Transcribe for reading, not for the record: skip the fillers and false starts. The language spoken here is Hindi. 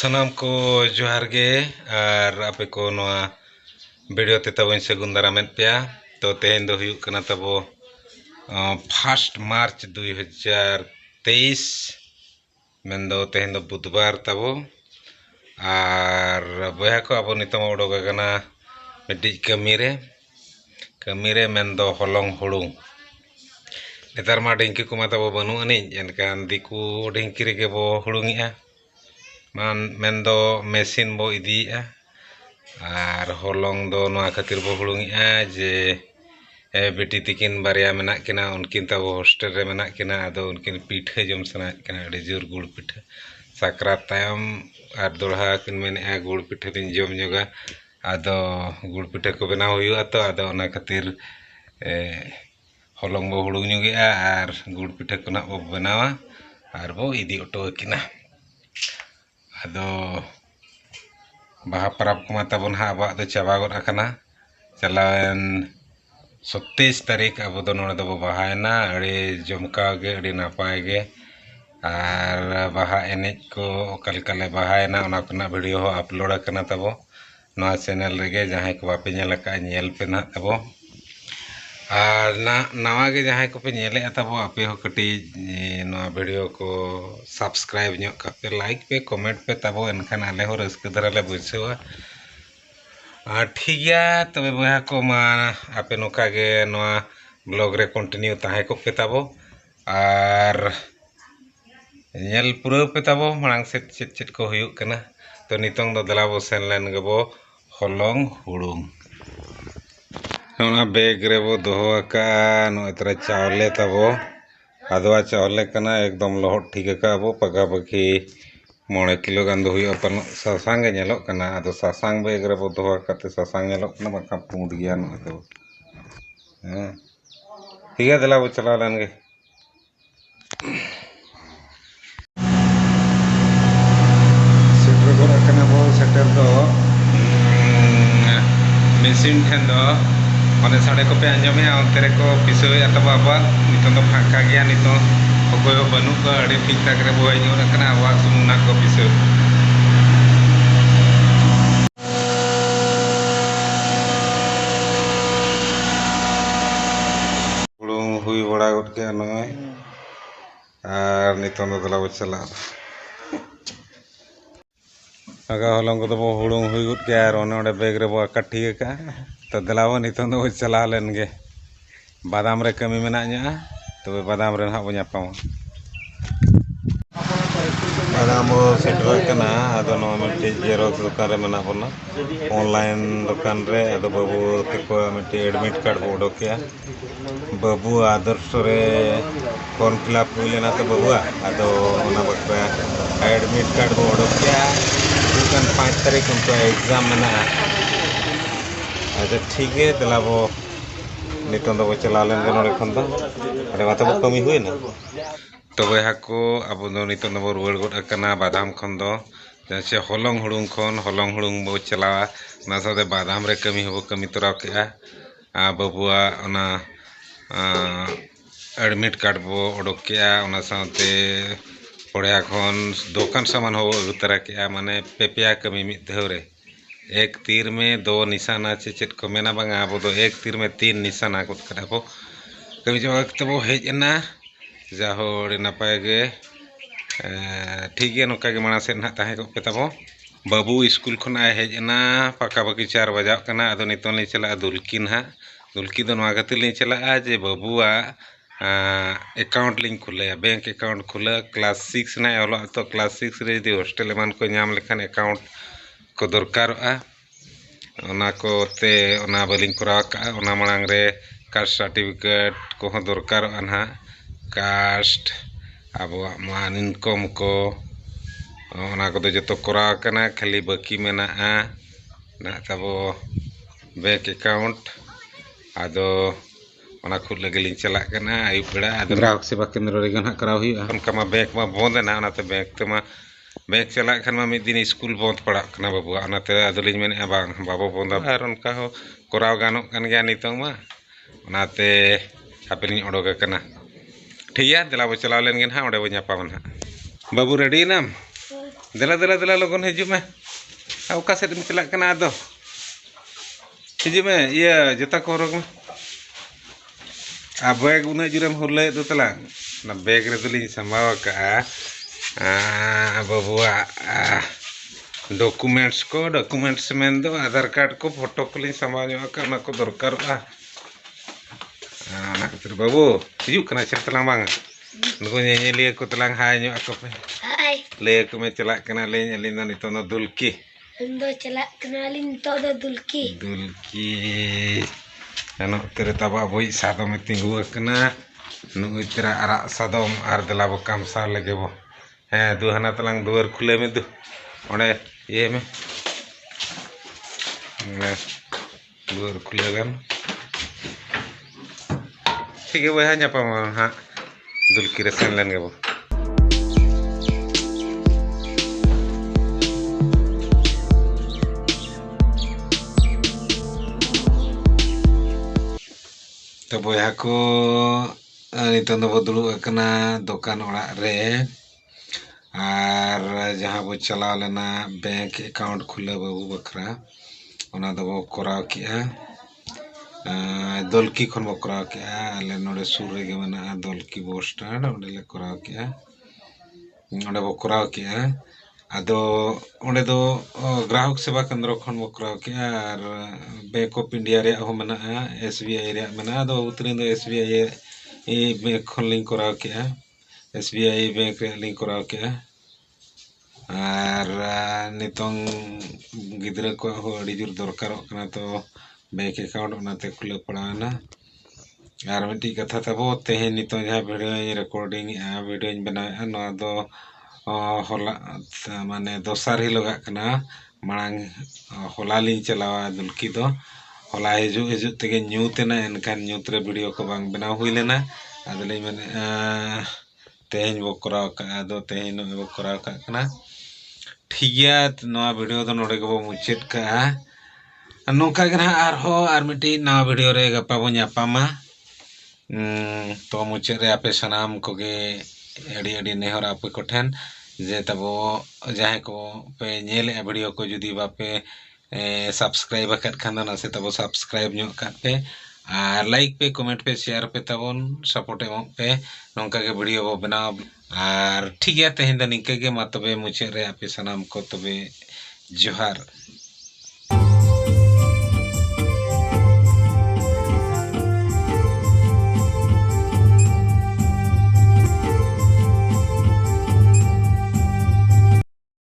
सनाम को जोहार गे और आपे को नवा वीडियो ते तब सगुन दारामें पे तो तेहन दो हुयुक कना तबो 1 मार्च 2023 मेंदो तेहन दो बुधवार तबो और बया को अब नितम उडोग कना मिट्टी कमीरे मेंदो हलंग हुड़ुंग नेतार मा ढेंकी को तबो बनू अनी एनकान दिकू ढेंकी रेगे बो हुड़ुंगिया मान मेंदो मेसिन बो इदिया और हलंग दो नवा खातिर बो हुड़ुंगिया जे बेटी तिकिन बारिया मेना किना उनकिन तब हॉस्टल रे मेना किना आदो उनकिन पीठे जम सना किना अड़ी जोर गुड़ पीठे साकरात तायम और दोड़ा किन मेने गुड़ पीठे दिन जम जोगा आदो गुड़ पीठे को बनाव हुआ तो आदो ओना खातिर हलंग बो हुड़ुंग जोगिया और गुड़ पीठे को ना बो बनावा और बो इदी ऑटो किना आदो बाहा परब को तबन हा अब चाबा गद आकना चलावन 27 तारीख अब दो नोड़े दो बाहायना अड़ी जमकाव गे अड़ी नापाय गे और बाहा एनेज को ओकलकले बाहायना ओना कोना वीडियो हो अपलोड करना तबो नवा चैनल रेगे जहां को बापे नेल का नेल पे ना तबो और नवा गे जहां को पे नेले तबो आपे हो कटी नवा वीडियो को सब्सक्राइब न्यो पे लाइक पे कमेंट पे तबो एनखान आले हो रस्क धरले बुझेवा ठीक गया तब बया को मा आपे नोका गे नवा ब्लॉग रे कंटिन्यू ताहे को पे तबो और नेल पूरा पे तबो मांग से चिट को हुयुक कना तो नितोंग दो दलाबो सेन लेन गेबो हलंग हुड़ुंग ओना बैग रे बो दोहो का नो इतरा चावले तबो आदवा चावले कना एकदम लहट ठीक का बो पगा पकी 9 किलो गान दो हुयो अपन सासांग नेलो कना आदो सासांग बैग रे बो दोहो काते सासांग नेलो कना बका पुंड गया नो तो ठीक है दलाबो चला लेन गे सेटर दो मेसिन ठेन दो माने साड़े को पे आंजमे अंतरे को पिसोय तब अब नितों दो फांका गया नितों अकोय बनू को अड़ी ठीक ठाक रे बो हजो रखना आवा सुमुना को पिसो हुड़ुंग हुई बड़ा गट के नय और नितों दो दला चला आगा हलंग को हुड़ुंग हुई गुट के और ओने बैग रे बो काठी का तो दलाव नितों दो चला लेन गे बादाम रे कमी मेना न्या तो बादाम रे हा बो न्यापामा बादाम सेटर कना आदो नो मिट्टी जेरोक्स दुकान रे मेना बना ऑनलाइन दुकान रे आदो बाबू तको मिट्टी एडमिट कार्ड बो ओडोकिया बाबू आदर्श रे फॉर्म फिलअप हुई लेना तो बाबू आदो ओना बकरा एडमिट कार्ड बो ओडोकिया 5 तारीख उनको एग्जाम में अच्छा ठीक है दलाबो नितों दो चला लेन गे नोडे खन दो अरे माता बो कमी हुई ना तो बया को अब दो नितों दो रुवाड़ गड अकना बादाम खन दो जैसे हलंग हुड़ुंग बो चला ना साथे बादाम रे कमी हो कमी तोरा के बाबुआ ओना एडमिट कार्ड बो ओडोक के ओना साथे पढ़िया खन दुकान सामान हो उतरा के माने पेपिया कमी मिद धरे एक तीर में 2 निशाना चेचेट को मेना बांगा अब दो एक तीर में 3 निशाना को करा को कमी जो वक्त बो हेजना जाहो नपाय गे ठीक है नोका गे माना से ना ताहे को पे तबो बाबू स्कूल खन आय हेजना पका बकी 4 बजा कना आदो नितों ले चला दुलकिन हा दुलकी दो नवा गति ले चला जे बाबुआ अकाउंट लिंक खुले बैंक अकाउंट खुले क्लास 6 ना ओलो तो क्लास 6 रे यदि हॉस्टल एमान को नाम लेखान अकाउंट को दरकार ओना को ते ओना बलिंग कराव का ओना मांग रे कास्ट सर्टिफिकेट को दरकार ना कास्ट अब मान इनकम को ओना को जो कराव कना खाली बाकी मेना ना तबो बैंक अकाउंट आदो ओना खुद लगे लिंग चला कना आयु बेड़ा आदो ग्राहक सेवा केंद्र रे गना कराव हुआ उनका मा बैंक मा बंद ना ओनाते बैंक ते मा बैंक चला खान मा मिद दिन स्कूल बंद पड़ा कना बाबू ओनाते आदो लिंग मेने बांग बाबो बंद और उनका हो कराव गानो कन गया नितों मा ओनाते हापेलिंग ओडोग कना ठीक है दलाबो चला लेन गे ना ओडे बो न्यापाम ना बाबू रेडी नाम Dela dela dela logon hijau mah. Oka sed celak kena ado. Hijau mah, iya jota ko horog mah. Abeg una juram hulai itu telang. Na beg re tuling sambawa ka babuwa documents men do Aadhaar card ko photo ko ling sambawa nyo ka na ko dorkar na katir babu hijau kena cer telang bang. Nuko nyeli ko telang hai nyo ako pe. Hai. Le ko me celak kena le nyeli na nitono dulki. Ando celak kenalin todo dulki. Dulki. Ano tere taba boy sadom tinggu kena nu tera arak sadom ar dela bo kamsa lege bo du hana talang duar khule me du one ye me duar khule gan ठीक है वह nyapa ha dulki resen len ge bo तो boya ko nitong bo dulu kena dokan orak re ar jaha bo chalao lena bank account khule babu bakra ona do bo koraw ki'a dolki khon bo koraw ki'a ale node sur rege mena dolki bus stand onde le koraw ki'a onde bo koraw ki'a ado onde do grahak seva kendra khon bo koraw ki'a ar Bank of India re ho mena SBI re mena ado utrin do SBI bank khon link koraw ki'a SBI bank re link koraw ki'a ar nitong gidra ko ho adi jur dorkarok kana to bank account onate khule padana ar miti katha tabo tehen nitong jaha video recording video banaw no do hola mane dosar hilogak kana marang hola ling chalawa dulki do hola hiju tege nyutena enkan nyutre video ko bang benaw hui lena adole mane tehen bo koraw ka ado tehen no bo koraw ka kana ठीक है नवा वीडियो तो नोड़े को मुचाद का नौका गना आरहो आर मिटी नवा वीडियो रे गप्पा बो ᱧᱟᱯᱟᱢᱟ तो मुचाद रे आपे सनाम को गे एडी एडी नेहर आपे कोठेन जे तबो जाहे को पे नेले वीडियो को जुदी बापे सब्सक्राइब करत खाना ना से तबो सब्सक्राइब ᱧᱚᱜ ᱠᱟᱜ पे আর লাইক पे कमेंट पे शेयर पे तबन सपोर्ट एम पे नौका के वीडियो बो बनाव আর ঠিক আছে তেহেন নিকে গে मा तबे मुचाद रे आपे सनाम को तबे जोहार।